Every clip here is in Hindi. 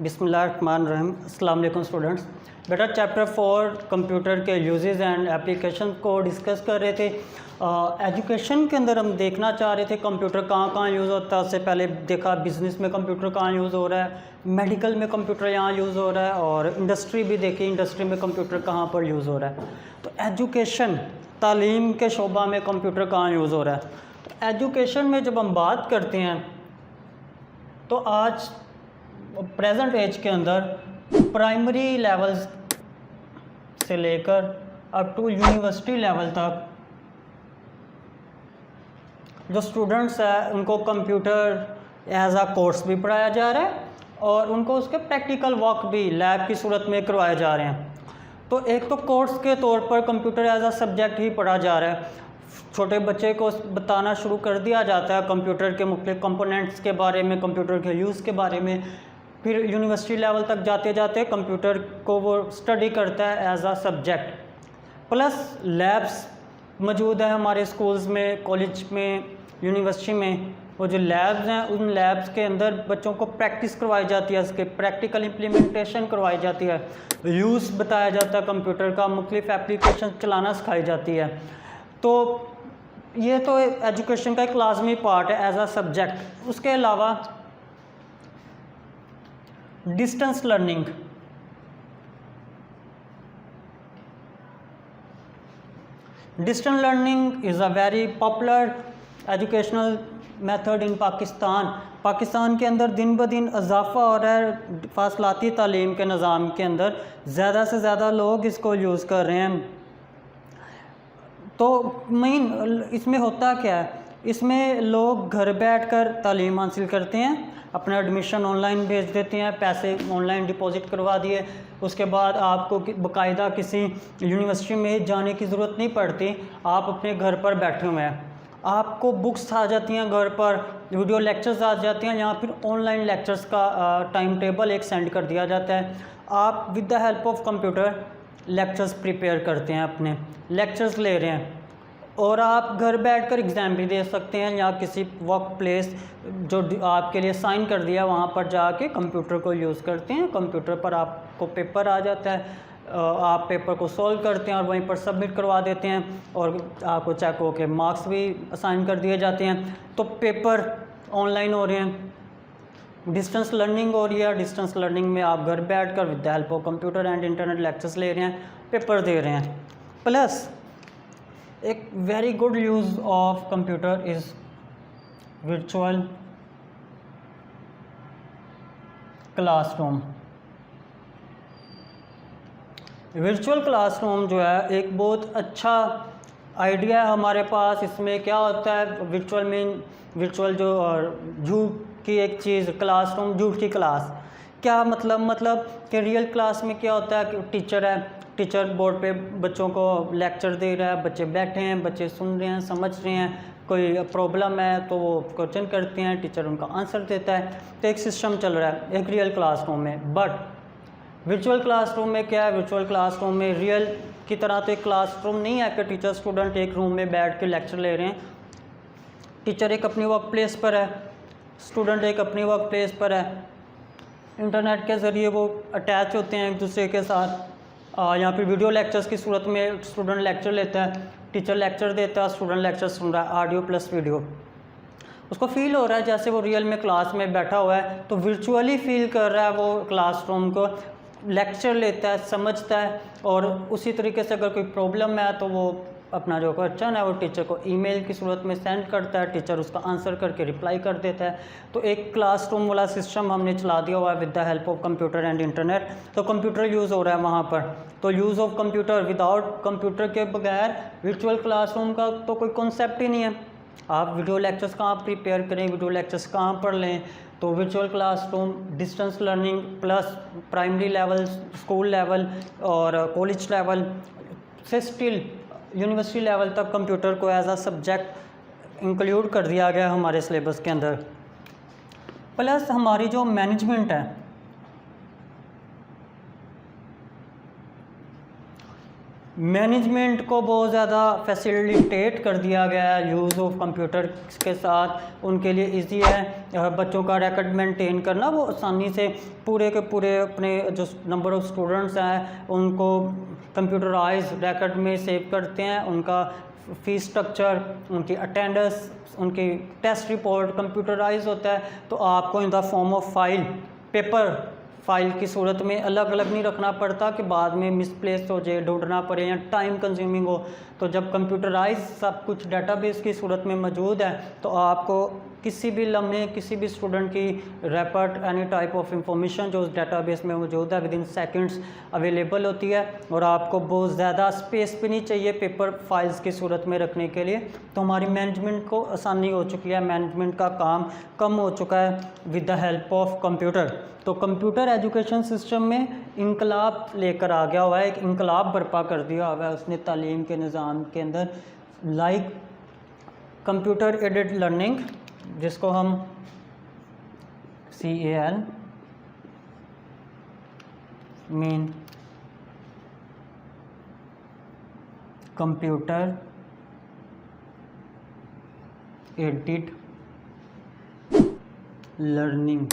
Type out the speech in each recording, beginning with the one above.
बिस्मिल्लाहिर्रहमानिर्रहीम। अस्सलाम वालेकुम स्टूडेंट्स। बेटा चैप्टर 4 कंप्यूटर के यूजेस एंड एप्लीकेशन को डिस्कस कर रहे थे। एजुकेशन के अंदर हम देखना चाह रहे थे कंप्यूटर कहाँ कहाँ यूज़ होता है। उससे पहले देखा बिज़नेस में कंप्यूटर कहाँ यूज़ हो रहा है, मेडिकल में कंप्यूटर यहाँ यूज़ हो रहा है, और इंडस्ट्री भी देखी, इंडस्ट्री में कंप्यूटर कहाँ पर यूज़ हो रहा है। तो एजुकेशन तालीम के शोबा में कंप्यूटर कहाँ यूज़ हो रहा है। तो एजुकेशन में जब हम बात करते हैं तो आज प्रेजेंट एज के अंदर प्राइमरी लेवल्स से लेकर अप टू यूनिवर्सिटी लेवल तक जो स्टूडेंट्स हैं उनको कंप्यूटर एज अ कोर्स भी पढ़ाया जा रहा है और उनको उसके प्रैक्टिकल वर्क भी लैब की सूरत में करवाए जा रहे हैं। तो एक तो कोर्स के तौर पर कंप्यूटर एज अ सब्जेक्ट ही पढ़ा जा रहा है। छोटे बच्चे को बताना शुरू कर दिया जाता है कंप्यूटर के मुख्तलिफ कंपोनेंट्स के बारे में, कंप्यूटर के यूज़ के बारे में। फिर यूनिवर्सिटी लेवल तक जाते जाते कंप्यूटर को वो स्टडी करता है as a subject. Plus labs मौजूद है हमारे स्कूल्स में, कॉलेज में, यूनिवर्सिटी में। वो जो लैब्स हैं उन लैब्स के अंदर बच्चों को प्रैक्टिस करवाई जाती है, उसके प्रैक्टिकल इम्प्लीमेंटेशन करवाई जाती है, यूज़ बताया जाता है कंप्यूटर का, मुख्तलिफ एप्लीकेशन चलाना सिखाई जाती है। तो ये तो एजुकेशन का एक लाजमी पार्ट है एज अ सब्जेक्ट। उसके अलावा distance learning, distance learning is a very popular educational method in Pakistan. Pakistan के अंदर दिन ब दिन इजाफा हो रहा है फासलाती तालीम के निज़ाम के अंदर, ज़्यादा से ज़्यादा लोग इसको यूज़ कर रहे हैं। तो मेन इसमें होता क्या है, इसमें लोग घर बैठकर तालीम हासिल करते हैं, अपना एडमिशन ऑनलाइन भेज देते हैं, पैसे ऑनलाइन डिपॉजिट करवा दिए, उसके बाद आपको बाकायदा किसी यूनिवर्सिटी में जाने की ज़रूरत नहीं पड़ती, आप अपने घर पर बैठे हुए हैं। आपको बुक्स आ जाती हैं घर पर, वीडियो लेक्चर्स आ जाते हैं, या फिर ऑनलाइन लेक्चर्स का टाइम टेबल एक सेंड कर दिया जाता है। आप with the help of computer lectures prepare करते हैं, अपने लेक्चर्स ले रहे हैं, और आप घर बैठकर एग्ज़ाम भी दे सकते हैं, या किसी वर्क प्लेस जो आपके लिए साइन कर दिया वहाँ पर जाके कंप्यूटर को यूज़ करते हैं। कंप्यूटर पर आपको पेपर आ जाता है, आप पेपर को सॉल्व करते हैं और वहीं पर सबमिट करवा देते हैं, और आपको चेक हो के मार्क्स भी असाइन कर दिए जाते हैं। तो पेपर ऑनलाइन हो रहे हैं, डिस्टेंस लर्निंग हो रही है। डिस्टेंस लर्निंग में आप घर बैठकर with the help of computer and internet lectures ले रहे हैं, पेपर दे रहे हैं। प्लस एक very good use of computer is virtual classroom. Virtual classroom जो है एक बहुत अच्छा आइडिया है हमारे पास। इसमें क्या होता है, वर्चुअल जो झूठ की एक चीज़, क्लासरूम झूठ की क्लास। क्या मतलब कि रियल क्लास में क्या होता है कि टीचर है, टीचर बोर्ड पे बच्चों को लेक्चर दे रहा है, बच्चे बैठे हैं, बच्चे सुन रहे हैं, समझ रहे हैं, कोई प्रॉब्लम है तो वो क्वेश्चन करते हैं, टीचर उनका आंसर देता है। तो एक सिस्टम चल रहा है एक रियल क्लासरूम में। बट वर्चुअल क्लासरूम में क्या है, वर्चुअल क्लासरूम में रियल की तरह तो एक क्लासरूम नहीं है कि टीचर स्टूडेंट एक रूम में बैठ के लेक्चर ले रहे हैं। टीचर एक अपनी वर्क प्लेस पर है, स्टूडेंट एक अपनी वर्क प्लेस पर है, इंटरनेट के ज़रिए वो अटैच होते हैं एक दूसरे के साथ। यहाँ पर वीडियो लेक्चर्स की सूरत में स्टूडेंट लेक्चर लेता है, टीचर लेक्चर देता है, स्टूडेंट लेक्चर सुन रहा है, ऑडियो प्लस वीडियो। उसको फील हो रहा है जैसे वो रियल में क्लास में बैठा हुआ है, तो वर्चुअली फील कर रहा है वो क्लासरूम को, लेक्चर लेता है, समझता है, और उसी तरीके से अगर कोई प्रॉब्लम है तो वो अपना जो क्वेश्चन है वो टीचर को ईमेल की सूरत में सेंड करता है, टीचर उसका आंसर करके रिप्लाई कर देता है। तो एक क्लासरूम वाला सिस्टम हमने चला दिया हुआ है with the help of computer and internet. तो कंप्यूटर यूज़ हो रहा है वहाँ पर। तो use of computer, without computer के बगैर वर्चुअल क्लासरूम का तो कोई कॉन्सेप्ट ही नहीं है। आप वीडियो लेक्चर्स कहाँ प्रिपेयर करें, वीडियो लेक्चर्स कहाँ पढ़ लें। तो virtual classroom distance learning plus primary level, school level और कॉलेज लेवल से स्टिल यूनिवर्सिटी लेवल तक कंप्यूटर को एज अ सब्जेक्ट इंक्लूड कर दिया गया हमारे सिलेबस के अंदर। प्लस हमारी जो मैनेजमेंट है मैनेजमेंट को बहुत ज़्यादा फैसिलिटेट कर दिया गया है यूज़ ऑफ कंप्यूटर के साथ। उनके लिए इजी है बच्चों का रिकॉर्ड मेंटेन करना। वो आसानी से पूरे के पूरे अपने जो नंबर ऑफ़ स्टूडेंट्स हैं उनको कंप्यूटराइज रिकॉर्ड में सेव करते हैं। उनका फीस स्ट्रक्चर, उनकी अटेंडेंस, उनकी टेस्ट रिपोर्ट कंप्यूटराइज होता है। तो आपको in the form of file, paper file की सूरत में अलग अलग नहीं रखना पड़ता कि बाद में मिसप्लेस हो जाए, ढूंढना पड़े या टाइम कंज्यूमिंग हो। तो जब कंप्यूटराइज सब कुछ डेटाबेस की सूरत में मौजूद है तो आपको किसी भी लम्हे, किसी भी स्टूडेंट की report, any type of information जो उस डेटाबेस में मौजूद है विद इन सेकेंड्स अवेलेबल होती है। और आपको बहुत ज़्यादा स्पेस भी नहीं चाहिए पेपर फाइल्स की सूरत में रखने के लिए। तो हमारी मैनेजमेंट को आसानी हो चुकी है, मैनेजमेंट का काम कम हो चुका है with the help of computer. तो कंप्यूटर एजुकेशन सिस्टम में इनकलाब लेकर आ गया हुआ है, एक इनकलाब बर्पा कर दिया हुआ है उसने तालीम के निज़ाम के अंदर। लाइक कंप्यूटर एडेड लर्निंग, जिसको हम CAL mean computer aided learning.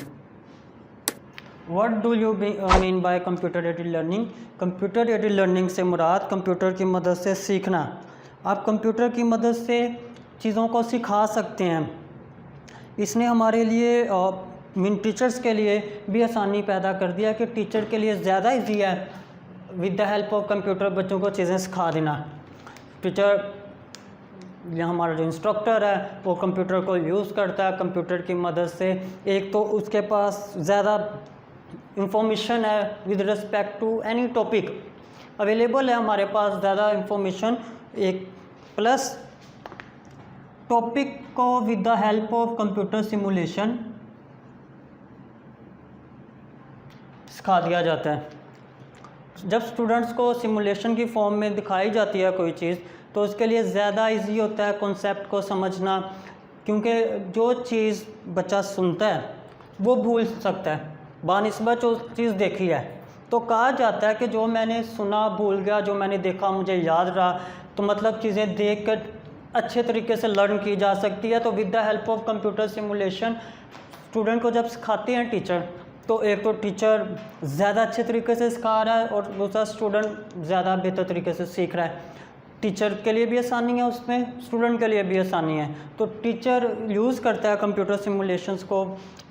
What do you mean by computer aided learning? Computer aided learning से मुराद कंप्यूटर की मदद से सीखना। आप कंप्यूटर की मदद से चीज़ों को सिखा सकते हैं। इसने हमारे लिए मीन टीचर्स के लिए भी आसानी पैदा कर दिया कि टीचर के लिए ज़्यादा ईजी है with the help of computer बच्चों को चीज़ें सिखा देना। टीचर या हमारा जो इंस्ट्रक्टर है वो कंप्यूटर को यूज़ करता है। कंप्यूटर की मदद से एक तो उसके पास ज़्यादा इंफॉर्मेशन है with respect to any topic available है, हमारे पास ज़्यादा इंफॉर्मेशन, एक प्लस टॉपिक को with the help of computer simulation सिखा दिया जाता है। जब स्टूडेंट्स को सिमुलेशन की फॉर्म में दिखाई जाती है कोई चीज़ तो उसके लिए ज़्यादा इजी होता है कॉन्सेप्ट को समझना, क्योंकि जो चीज़ बच्चा सुनता है वो भूल सकता है बानिस्बत जो चीज़ देखी है। तो कहा जाता है कि जो मैंने सुना भूल गया, जो मैंने देखा मुझे याद रहा। तो मतलब चीज़ें देख कर अच्छे तरीके से लर्न की जा सकती है। तो with the help of computer simulation student को जब सिखाते हैं टीचर, तो एक तो टीचर ज़्यादा अच्छे तरीके से सिखा रहा है और दूसरा स्टूडेंट ज़्यादा बेहतर तरीके से सीख रहा है। टीचर के लिए भी आसानी है उसमें, स्टूडेंट के लिए भी आसानी है। तो टीचर यूज़ करता है कंप्यूटर सिमुलेशंस को,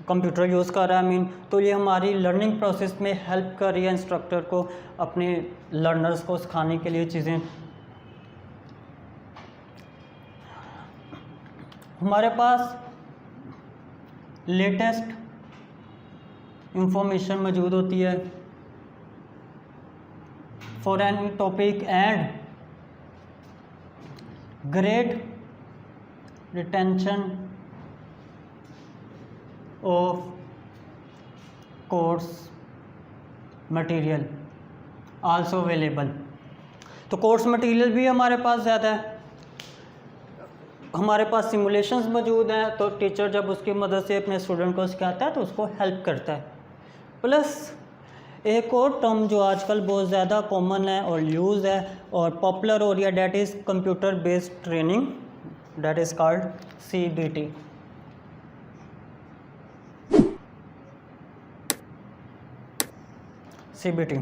कंप्यूटर यूज़ कर रहा है मीन, तो ये हमारी लर्निंग प्रोसेस में हेल्प कर रही है इंस्ट्रक्टर को अपने लर्नर्स को सिखाने के लिए चीज़ें। हमारे पास लेटेस्ट इंफॉर्मेशन मौजूद होती है for any topic and great retention of course material also available. तो कोर्स मटेरियल भी हमारे पास ज़्यादा है, हमारे पास सिमुलेशंस मौजूद हैं। तो टीचर जब उसकी मदद से अपने स्टूडेंट को सिखाता है तो उसको हेल्प करता है। प्लस एक और टर्म जो आजकल बहुत ज़्यादा कॉमन है और यूज़ है और पॉपुलर हो रही है, that is computer based training, that is called CBT। CBT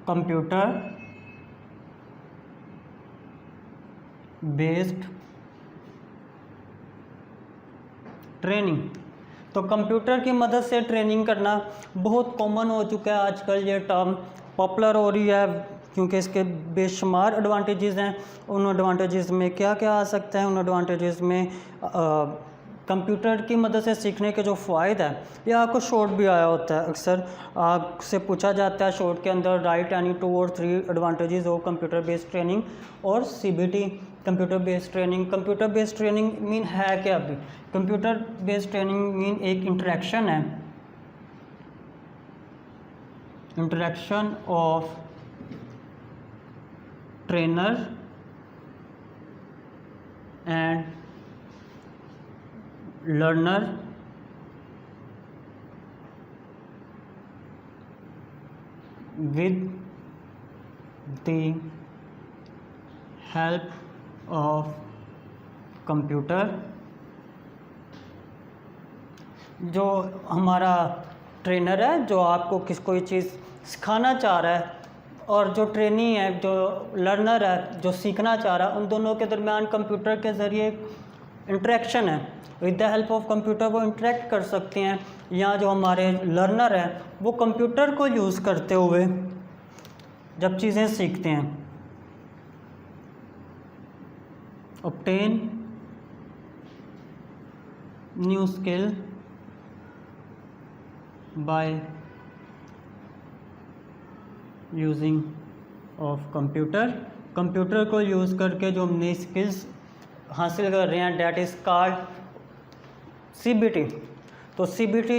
computer based training. तो कंप्यूटर की मदद से ट्रेनिंग करना बहुत कॉमन हो चुका है आजकल, ये टर्म पॉपुलर हो रही है क्योंकि इसके बेशुमार एडवांटेजेस हैं। उन एडवांटेजेस में क्या क्या आ सकता है? उन एडवांटेजेस में कंप्यूटर की मदद से सीखने के जो फ़ायदे हैं, ये आपको शॉर्ट भी आया होता है। अक्सर आपसे पूछा जाता है शॉर्ट के अंदर राइट एनी 2 और 3 advantages of computer based training और CBT computer based training. Computer based training mean है क्या? अभी कंप्यूटर बेस्ड ट्रेनिंग मीन एक इंटरेक्शन है, interaction of trainer and learner with the help of computer. जो हमारा ट्रेनर है जो आपको कोई चीज़ सिखाना चाह रहा है और जो ट्रेनी है जो लर्नर है जो सीखना चाह रहा है, उन दोनों के दरमियान कंप्यूटर के ज़रिए इंटरेक्शन है। With the help of computer वो इंटरेक्ट कर सकते हैं, या जो हमारे लर्नर है वो कंप्यूटर को यूज़ करते हुए जब चीज़ें सीखते हैं। Obtain new skill by using of computer. Computer को यूज़ करके जो हम नई स्किल्स हासिल कर रहे हैं, डैट इज़ कॉल्ड CBT। तो CBT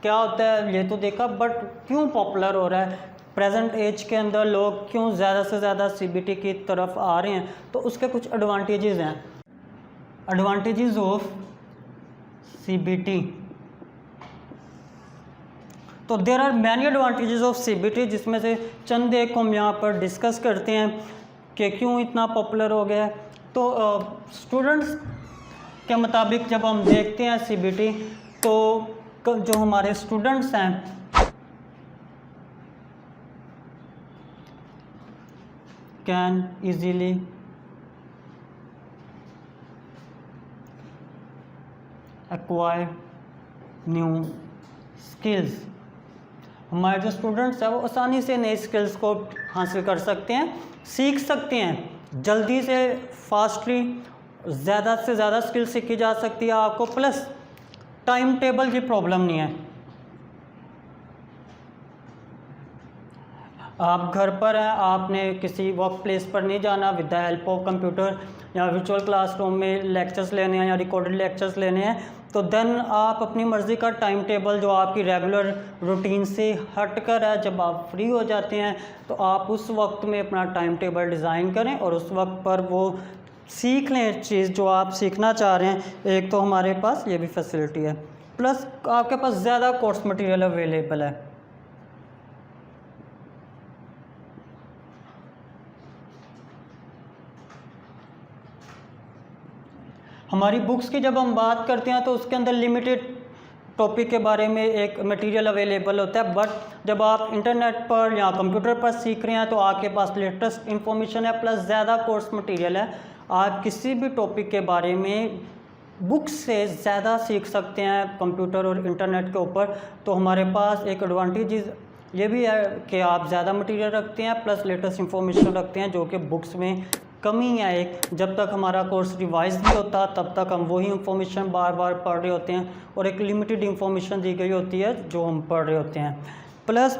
क्या होता है ये तो देखा, बट क्यों पॉपुलर हो रहा है प्रेजेंट एज के अंदर, लोग क्यों ज़्यादा से ज़्यादा CBT की तरफ आ रहे हैं, तो उसके कुछ एडवांटेजेस हैं। एडवांटेजेस ऑफ CBT, तो there are many advantages of CBT, जिसमें से चंद एक हम यहाँ पर डिस्कस करते हैं कि क्यों इतना पॉपुलर हो गया है। तो स्टूडेंट्स के मुताबिक जब हम देखते हैं CBT, तो जो हमारे स्टूडेंट्स हैं can easily acquire new skills. हमारे जो स्टूडेंट्स हैं वो आसानी से नई स्किल्स को हासिल कर सकते हैं, सीख सकते हैं जल्दी से, फास्टली, ज़्यादा से ज़्यादा स्किल सीखी जा सकती है आपको, प्लस टाइम टेबल की प्रॉब्लम नहीं है। आप घर पर हैं, आपने किसी वर्क प्लेस पर नहीं जाना, with the help of computer या वर्चुअल क्लासरूम में लेक्चर्स लेने हैं या रिकॉर्डेड लेक्चर्स लेने हैं, तो देन आप अपनी मर्ज़ी का टाइम टेबल जो आपकी रेगुलर रूटीन से हट कर है, जब आप फ्री हो जाते हैं तो आप उस वक्त में अपना टाइम टेबल डिज़ाइन करें और उस वक्त पर वो सीख लें चीज़ जो आप सीखना चाह रहे हैं। एक तो हमारे पास ये भी फैसिलिटी है, प्लस आपके पास ज़्यादा कोर्स मटेरियल अवेलेबल है। हमारी बुक्स की जब हम बात करते हैं तो उसके अंदर लिमिटेड टॉपिक के बारे में एक मटेरियल अवेलेबल होता है, बट जब आप इंटरनेट पर या कंप्यूटर पर सीख रहे हैं तो आपके पास लेटेस्ट इन्फॉर्मेशन है, प्लस ज़्यादा कोर्स मटेरियल है। आप किसी भी टॉपिक के बारे में बुक्स से ज़्यादा सीख सकते हैं कंप्यूटर और इंटरनेट के ऊपर। तो हमारे पास एक एडवांटेज ये भी है कि आप ज़्यादा मटेरियल रखते हैं, प्लस लेटेस्ट इन्फॉर्मेशन रखते हैं, जो कि बुक्स में कमी है एक। जब तक हमारा कोर्स रिवाइज नहीं होता तब तक हम वही इंफॉर्मेशन बार बार पढ़ रहे होते हैं और एक लिमिटेड इंफॉर्मेशन दी गई होती है जो हम पढ़ रहे होते हैं। प्लस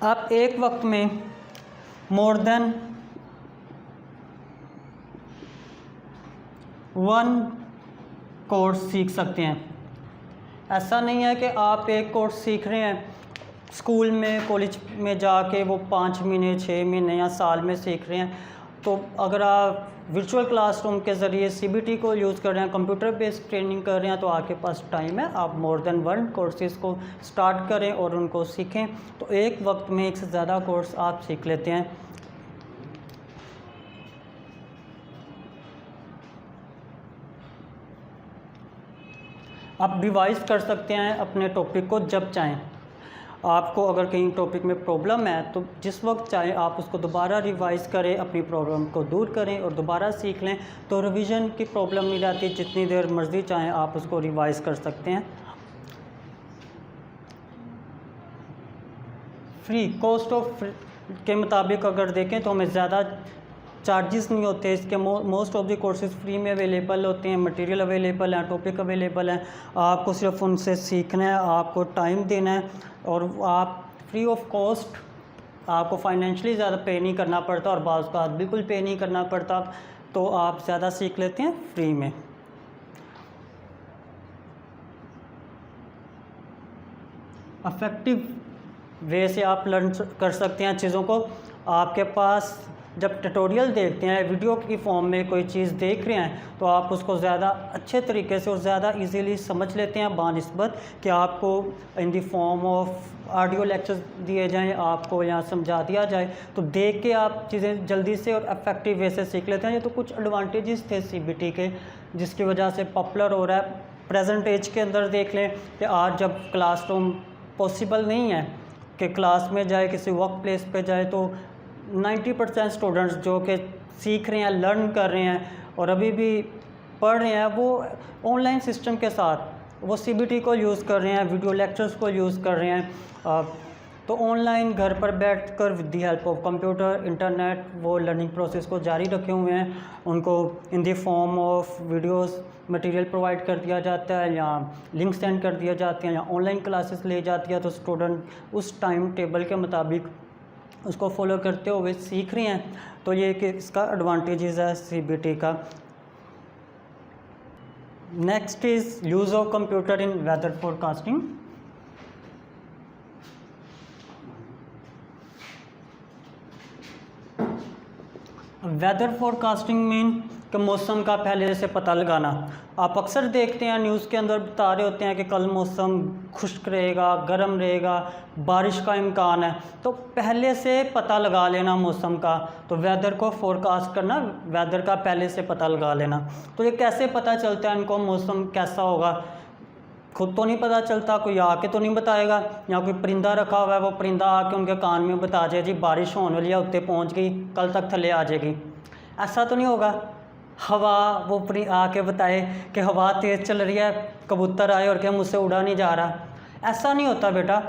आप एक वक्त में मोर देन 1 कोर्स सीख सकते हैं। ऐसा नहीं है कि आप एक कोर्स सीख रहे हैं स्कूल में, कॉलेज में जाके वो 5 महीने, 6 महीने या साल में सीख रहे हैं। तो अगर आप वर्चुअल क्लासरूम के ज़रिए CBT को यूज़ कर रहे हैं, कंप्यूटर बेस्ड ट्रेनिंग कर रहे हैं, तो आपके पास टाइम है, आप मोर देन 1 कोर्सेज़ को स्टार्ट करें और उनको सीखें। तो एक वक्त में एक से ज़्यादा कोर्स आप सीख लेते हैं। आप रिवाइज कर सकते हैं अपने टॉपिक को जब चाहें। आपको अगर कहीं टॉपिक में प्रॉब्लम है तो जिस वक्त चाहे आप उसको दोबारा रिवाइज़ करें, अपनी प्रॉब्लम को दूर करें और दोबारा सीख लें, तो रिवीजन की प्रॉब्लम नहीं रहती। जितनी देर मर्ज़ी चाहें आप उसको रिवाइज़ कर सकते हैं। फ्री कॉस्ट ऑफ के मुताबिक अगर देखें तो हमें ज़्यादा चार्जेस नहीं होते इसके। Most of the courses free में अवेलेबल होते हैं, मटेरियल अवेलेबल है, टॉपिक अवेलेबल है। आपको सिर्फ उनसे सीखना है, आपको टाइम देना है और आप फ्री ऑफ कॉस्ट, आपको फाइनेंशियली ज़्यादा पे नहीं करना पड़ता और बाज़ का बिल्कुल पे नहीं करना पड़ता, तो आप ज़्यादा सीख लेते हैं फ्री में। अफेक्टिव वे से आप लर्न कर सकते हैं चीज़ों को। आपके पास जब ट्यूटोरियल देखते हैं, वीडियो की फॉर्म में कोई चीज़ देख रहे हैं, तो आप उसको ज़्यादा अच्छे तरीके से और ज़्यादा इजीली समझ लेते हैं बानिस्बत कि आपको in the form of audio lectures दिए जाएं, आपको यहाँ समझा दिया जाए, तो देख के आप चीज़ें जल्दी से और इफेक्टिव वे से सीख लेते हैं। ये तो कुछ एडवांटेजेस थे CBT के, जिसकी वजह से पॉपुलर हो रहा है। प्रेजेंट एज के अंदर देख लें कि आज जब क्लासरूम पॉसिबल नहीं है कि क्लास में जाए, किसी वर्क प्लेस पे जाए, तो 90% स्टूडेंट्स जो कि सीख रहे हैं, लर्न कर रहे हैं और अभी भी पढ़ रहे हैं, वो ऑनलाइन सिस्टम के साथ वो CBT को यूज़ कर रहे हैं, वीडियो लेक्चर्स को यूज़ कर रहे हैं। तो ऑनलाइन घर पर बैठकर with the help of computer, internet, वो लर्निंग प्रोसेस को जारी रखे हुए हैं। उनको in the form of videos material provide कर दिया जाता है, या लिंक सेंड कर दिया जाते हैं, या ऑनलाइन क्लासेस ले जाती है, तो स्टूडेंट उस टाइम टेबल के मुताबिक उसको फॉलो करते हुए सीख रहे हैं। तो ये कि इसका एडवांटेजेस है CBT का। Next is use of computer in weather forecasting. Weather forecasting mean कि मौसम का पहले से पता लगाना। आप अक्सर देखते हैं न्यूज़ के अंदर बता रहे होते हैं कि कल मौसम खुश्क रहेगा, गर्म रहेगा, बारिश का इम्कान है, तो पहले से पता लगा लेना मौसम का। तो वेदर को फोरकास्ट करना, वेदर का पहले से पता लगा लेना। तो ये कैसे पता चलता है इनको मौसम कैसा होगा? खुद तो नहीं पता चलता, कोई आके तो नहीं बताएगा, या कोई परिंदा रखा हुआ है, वो परिंदा आके उनके कान में बता जाए जी बारिश होने वाली है, उत्ते पहुँच गई, कल तक थले आ जाएगी। ऐसा तो नहीं होगा। हवा वो आके बताए कि हवा तेज़ चल रही है, कबूतर आए और क्या मुझसे उड़ा नहीं जा रहा। ऐसा नहीं होता बेटा।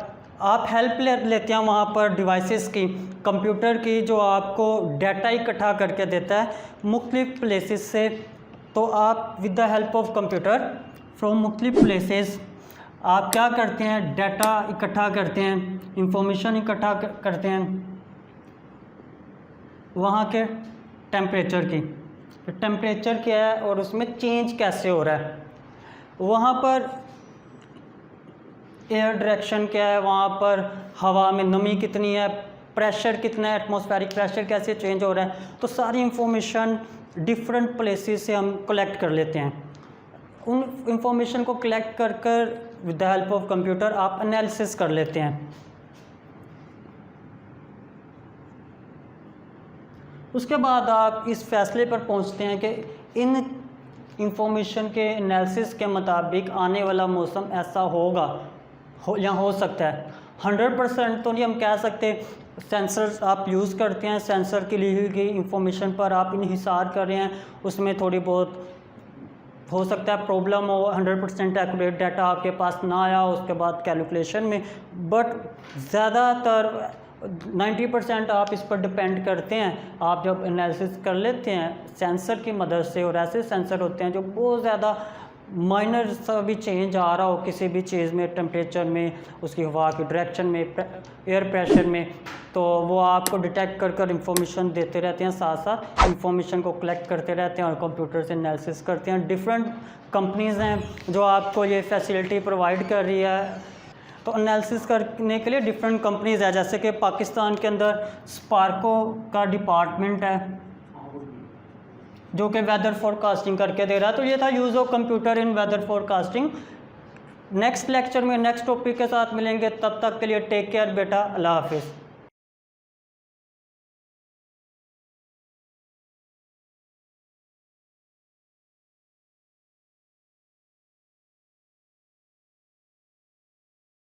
आप हेल्प लेते हैं वहाँ पर डिवाइसेस की, कंप्यूटर की, जो आपको डाटा इकट्ठा करके देता है मुख्तलिफ प्लेसेस से। तो आप with the help of computer from मुख्तलिफ प्लेसेस आप क्या करते हैं, डाटा इकट्ठा करते हैं, इंफॉर्मेशन इकट्ठा करते हैं वहाँ के टेम्परेचर की। टेम्परेचर क्या है और उसमें चेंज कैसे हो रहा है, वहाँ पर एयर डायरेक्शन क्या है, वहाँ पर हवा में नमी कितनी है, प्रेशर कितना है, एटमॉस्फेरिक प्रेशर कैसे चेंज हो रहा है। तो सारी इंफॉर्मेशन डिफरेंट प्लेसेस से हम कलेक्ट कर लेते हैं। उन इंफॉर्मेशन को कलेक्ट कर कर with the help of computer आप एनालिसिस कर लेते हैं। उसके बाद आप इस फैसले पर पहुंचते हैं कि इन इंफॉर्मेशन के एनालिसिस के मुताबिक आने वाला मौसम ऐसा होगा या हो सकता है। 100% तो नहीं हम कह सकते। सेंसर आप यूज़ करते हैं, सेंसर की ली हुई इंफॉर्मेशन पर आप इन्हिसार कर रहे हैं, उसमें थोड़ी बहुत हो सकता है प्रॉब्लम हो, 100% एक्यूरेट डाटा आपके पास ना आया उसके बाद कैलकुलेशन में, बट ज़्यादातर 90% आप इस पर डिपेंड करते हैं। आप जब एनालिसिस कर लेते हैं सेंसर की मदद से, और ऐसे सेंसर होते हैं जो बहुत ज़्यादा माइनर सा भी चेंज आ रहा हो किसी भी चीज़ में, टेम्परेचर में, उसकी हवा की डायरेक्शन में, एयर प्रेशर में, तो वो आपको डिटेक्ट कर कर इंफॉर्मेशन देते रहते हैं, साथ साथ इंफॉर्मेशन को कलेक्ट करते रहते हैं और कंप्यूटर से एनालिसिस करते हैं। डिफरेंट कंपनीज़ हैं जो आपको ये फैसिलिटी प्रोवाइड कर रही है। तो एनालिसिस करने के लिए डिफरेंट कंपनीज़ है, जैसे कि पाकिस्तान के अंदर स्पार्को का डिपार्टमेंट है जो कि वेदर फोरकास्टिंग करके दे रहा है। तो ये था use of computer in weather forecasting. Next lecture में नेक्स्ट टॉपिक के साथ मिलेंगे, तब तक के लिए टेक केयर बेटा, अल्लाह हाफिज़।